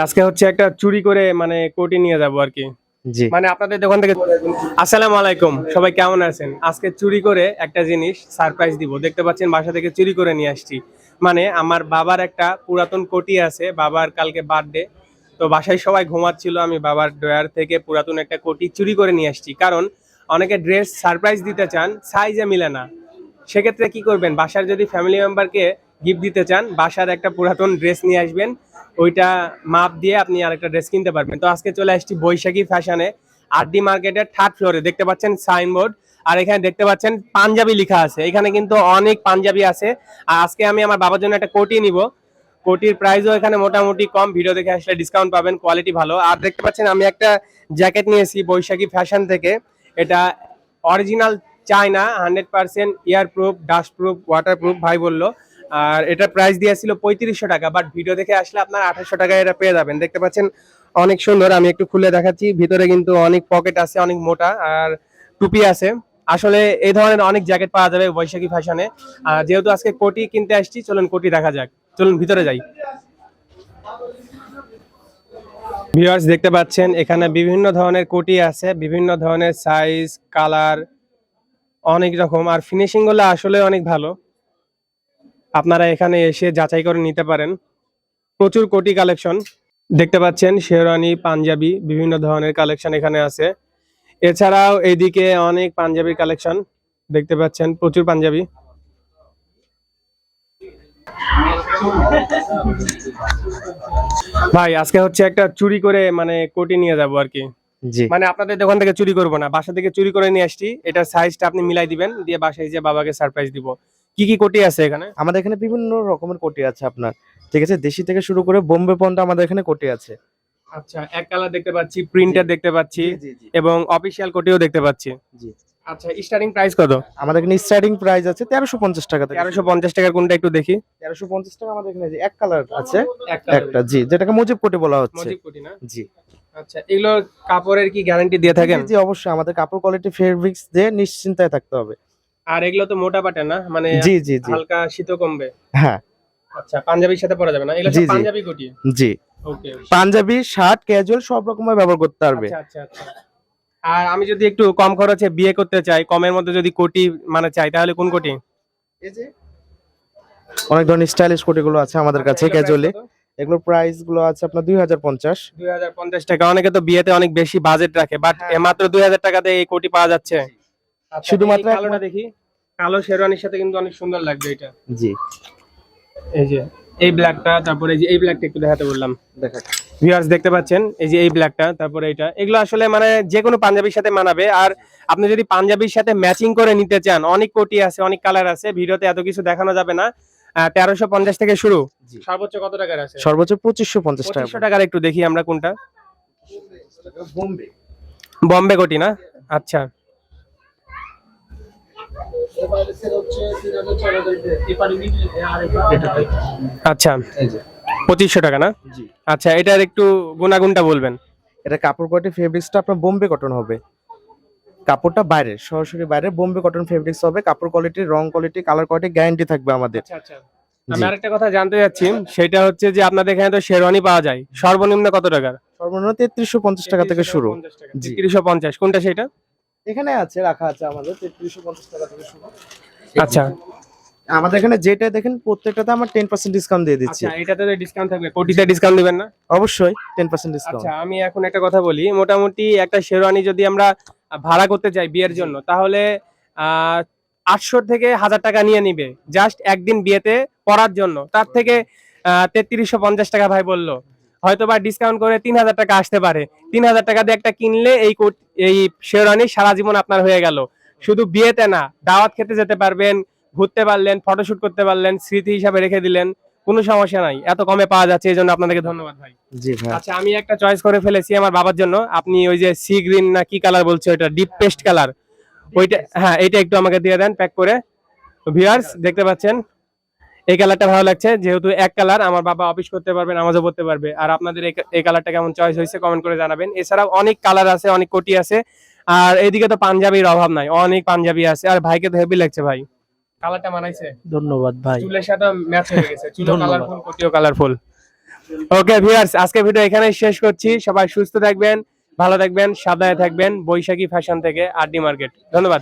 আজকে হচ্ছে একটা চুরি করে মানে কোটি নিয়ে যাবো আর কি। জি মানে আপনাদের দোকান থেকে। আসসালামু আলাইকুম, সবাই কেমন আছেন? আজকে চুরি করে একটা জিনিস সারপ্রাইজ দিব। দেখতে পাচ্ছেন বাসা থেকে চুরি করে নিয়ে আসছি। মানে আমার বাবার একটা পুরাতন কোটি আছে, বাবার কালকে বার্থডে। তো বাসায় সবাই ঘুমাচ্ছিল, আমি বাবার ড্রয়ার থেকে পুরাতন একটা কোটি চুরি করে নিয়ে আসছি। কারণ অনেকে ড্রেস সারপ্রাইজ দিতে চান, সাইজে মিলে না। সেক্ষেত্রে কি করবেন, বাসার যদি ফ্যামিলি মেম্বারকে গিফট দিতে চান, বাসার একটা পুরাতন ড্রেস নিয়ে আসবেন, ওইটা মাপ দিয়ে আপনি আরেকটা ড্রেস কিনতে পারবেন। তো আজকে চলে আসছি বৈশাখী ফ্যাশনে, আরডি মার্কেটের থার্ড ফ্লোরে। দেখতে পাচ্ছেন সাইনবোর্ড, আর এখানে দেখতে পাচ্ছেন পাঞ্জাবি লেখা আছে। এখানে কিন্তু অনেক পাঞ্জাবি আছে। আর আজকে আমি আমার বাবার জন্য একটা কোটি নিব। কোটির প্রাইসও এখানে মোটামুটি কম, ভিডিও দেখে আসলে ডিসকাউন্ট পাবেন, কোয়ালিটি ভালো। আর দেখতে পাচ্ছেন আমি একটা জ্যাকেট নিয়েছি বৈশাখী ফ্যাশন থেকে। এটা original China, 100% ear proof, dustproof, waterproof ভাই বললো। আর এটা প্রাইস দিয়েছিল 3500 টাকা, বাট ভিডিও দেখে আসলে আপনার 2800 টাকায় এটা পেয়ে যাবেন। দেখতে পাচ্ছেন অনেক সুন্দর, আমি একটু খুলে দেখাচ্ছি। ভিতরে কিন্তু অনেক পকেট আছে, অনেক মোটা, আর টুপি আছে। আসলে এই ধরনের অনেক জ্যাকেট পাওয়া যাবে বৈশাখী ফ্যাশনে। যেহেতু আজকে কোটি কিনতে আসছি, চলুন কোটি দেখা যাক, চলুন ভিতরে যাই। ভিউয়ার্স দেখতে পাচ্ছেন এখানে বিভিন্ন ধরনের কোটি আছে, বিভিন্ন ধরনের সাইজ, কালার, অনেক রকম। আর ফিনিশিং গুলো আসলে অনেক ভালো, আপনারা এখানে এসে যাচাই করে নিতে পারেন। প্রচুর কোটি কালেকশন দেখতে পাচ্ছেন, শেরওয়ানি, পাঞ্জাবি, বিভিন্ন ধরনের কালেকশন এখানে আছে। এছাড়াও এইদিকে অনেক পাঞ্জাবির কালেকশন দেখতে পাচ্ছেন, প্রচুর পাঞ্জাবি। ভাই আজকে হচ্ছে একটা চুরি করে মানে কোটি নিয়ে যাবো আর কি। জি মানে আপনাদের দোকান থেকে চুরি করবো না, বাসা থেকে চুরি করে নিয়ে আসছি। এটার সাইজটা আপনি মিলাই দিবেন, দিয়ে বাসায় যে বাবাকে সারপ্রাইজ দিব। কি কি কোটি আছে এখানে? আমাদের এখানে বিভিন্ন রকমের কোটি আছে আপনার, ঠিক আছে, দেশি থেকে শুরু করে বোম্বে পর্যন্ত আমাদের এখানে কোটি আছে। আচ্ছা, এক কালার দেখতে পাচ্ছি, প্রিন্টার দেখতে পাচ্ছি, জি জি এবং অফিসিয়াল কোটিও দেখতে পাচ্ছি। জি আচ্ছা, স্টার্টিং প্রাইস কত? আমাদের এখানে স্টার্টিং প্রাইস আছে 1350 টাকা থেকে। 1350 টাকার কোনটা একটু দেখি। 1350 টাকা আমাদের এখানে যে এক কালার আছে, এক কালার একটা, জি, যেটাকে মুজিব কোটি বলা হচ্ছে। মজিব কোটি না? জি আচ্ছা, এগুলো কাপড়ের কি গ্যারান্টি দিয়ে থাকেন? জি অবশ্যই, আমাদের কাপড় কোয়ালিটি ফেব্রিক্স দিয়ে নিশ্চিন্তায় থাকতে হবে। আর এগুলো তো মোটা পাটে না, মানে জি জি জি হালকা শীতও কমবে। হ্যাঁ আচ্ছা, পাঞ্জাবির সাথে পরা যাবে না? এগুলো জি সব জি পাঞ্জাবি কোটি? জি ওকে। পাঞ্জাবি, শার্ট, ক্যাজুয়াল সব রকমের ব্যবহার করতে পারবে। আচ্ছা আচ্ছা আচ্ছা। আর আমি যদি একটু কম খরচে বিয়ে করতে চাই, কমের মধ্যে যদি কোটি মানে চাই, তাহলে কোন কোটি? এই যে অনেক ধরনের স্টাইলিশ কোটিগুলো আছে আমাদের কাছে এগুলোর price ক্যাজুয়ালি। কত? এগুলোর প্রাইস গুলো আছে আপনার 2050। 2050 টাকা। অনেকে তো বিয়েতে অনেক বেশি বাজেট রাখে, বাট হ্যাঁ। মাত্র 2000 টাকাতে এই কোটি পাওয়া যাচ্ছে। আচ্ছা, শুধুমাত্র এই কালোটা দেখি। কালো শেরওয়ানির সাথে কিন্তু অনেক সুন্দর লাগবে এটা। জি এই যে এই ব্ল্যাকটা, তারপরে এই যে এই ব্ল্যাকটা একটু দেখাতে বললাম। দেখা ভিউয়ার্স দেখতে পাচ্ছেন এই যে এই ব্ল্যাকটা, তারপরে এটা। এগুলো আসলে মানে যে কোনো পাঞ্জাবির সাথে মানাবে। আর আপনি যদি পাঞ্জাবির সাথে ম্যাচিং করে নিতে চান, অনেক কোটি আছে, অনেক কালার আছে, ভিডিওতে এত কিছু দেখানো যাবে না। 1350 থেকে শুরু। জি সর্বোচ্চ কত টাকার আছে? সর্বোচ্চ 2550 টাকা। 2500 টাকার একটু দেখি আমরা কোনটা। বোম্বে। বম্বে কোটি না? আচ্ছা, আচ্ছা, এই যে 2500 টাকা না? জি আচ্ছা, এটার একটু গুণাগুণটা বলবেন। এটা কাপড় কোয়ালিটি ফেব্রিক্সটা আপনার বোম্বে কটন হবে। কাপড়টা বাইরে, সরাসরি বাইরে বোম্বে কটন ফেব্রিক্স হবে। কাপড় কোয়ালিটি, রং কোয়ালিটি, কালার কোয়ালিটি গ্যারান্টি থাকবে আমাদের। আচ্ছা আচ্ছা। আমি আরেকটা কথা জানতে চাচ্ছি, সেটা হচ্ছে যে আপনাদের এখানে তো শেরওয়ানি পাওয়া যায়, সর্বনিম্ন কত টাকার? সর্বনিম্ন 3350 টাকা থেকে শুরু। 3350 টাকা। জি 3350 কোনটা সেটা? এখানে আছে, রাখা আছে আমাদের 3350 টাকা থেকে শুরু। আচ্ছা আমাদের এখানে যেটা দেখেন প্রত্যেকটাতে আমরা 10% ডিসকাউন্ট দিয়ে দিচ্ছি। আচ্ছা, এটাতে ডিসকাউন্ট থাকবে, কোটিতে ডিসকাউন্ট দিবেন না? অবশ্যই 10% ডিসকাউন্ট। আচ্ছা, আমি এখন একটা কথা বলি। মোটামুটি একটা শেরওয়ানি যদি আমরা ভাড়া করতে চাই বিয়ের জন্য, তাহলে 800 থেকে 1000 টাকা নিয়ে নিবে জাস্ট একদিন বিয়েতে পরার জন্য। তার থেকে 3350 টাকা ভাই বললো, হয়তো বা ডিসকাউন্ট করে 3000 টাকা আসতে পারে। 3000 টাকা দিয়ে একটা কিনলে এই শেরওয়ানি সারা জীবন আপনার হয়ে গেল। শুধু বিয়েতে না, দাওয়াত খেতে যেতে পারবেন, ঘুরতে পারলেন, ফটোশুট করতে পারলেন, স্মৃতি হিসাবে রেখে দিলেন, কোনো সমস্যা নাই। এত কমে পাওয়া যাচ্ছে, এই জন্য আপনাদেরকে ধন্যবাদ ভাই। জি ভাই। আচ্ছা, আমি একটা চয়েস করে ফেলেছি আমার বাবার জন্য। আপনি ওই যে সি গ্রিন না কি কালার বলছে, ওইটা ডিপ পেস্ট কালার, ওইটা, হ্যাঁ, এইটা একটু আমাকে দিয়ে দেন প্যাক করে। ভিউয়ার্স দেখতে পাচ্ছেন এই কালারটা ভালো লাগছে, যেহেতু এক কালার, আমার বাবা অফিস করতে পারবে, নামাজও পড়তে পারবে। আর আপনাদের এই কালারটা কেমন চয়েস হয়েছে কমেন্ট করে জানাবেন। এছাড়াও অনেক কালার আছে, অনেক কোটি আছে। আর এইদিকে তো পাঞ্জাবির অভাব নাই, অনেক পাঞ্জাবি আছে। আর ভাইকে তো হেভি লাগছে ভাই, কালারটা মানাইছে। ধন্যবাদ ভাই। চুলের সাথে ম্যাচ হয়ে গেছে, চুলও ধন্যবাদ। কালারফুল, কোটিও কালারফুল। ওকে ভিউয়ার্স, আজকে ভিডিও এখানেই শেষ করছি। সবাই সুস্থ থাকবেন, ভালো থাকবেন, সাবধানে থাকবেন। বৈশাখী ফ্যাশন থেকে আরডি মার্কেট, ধন্যবাদ।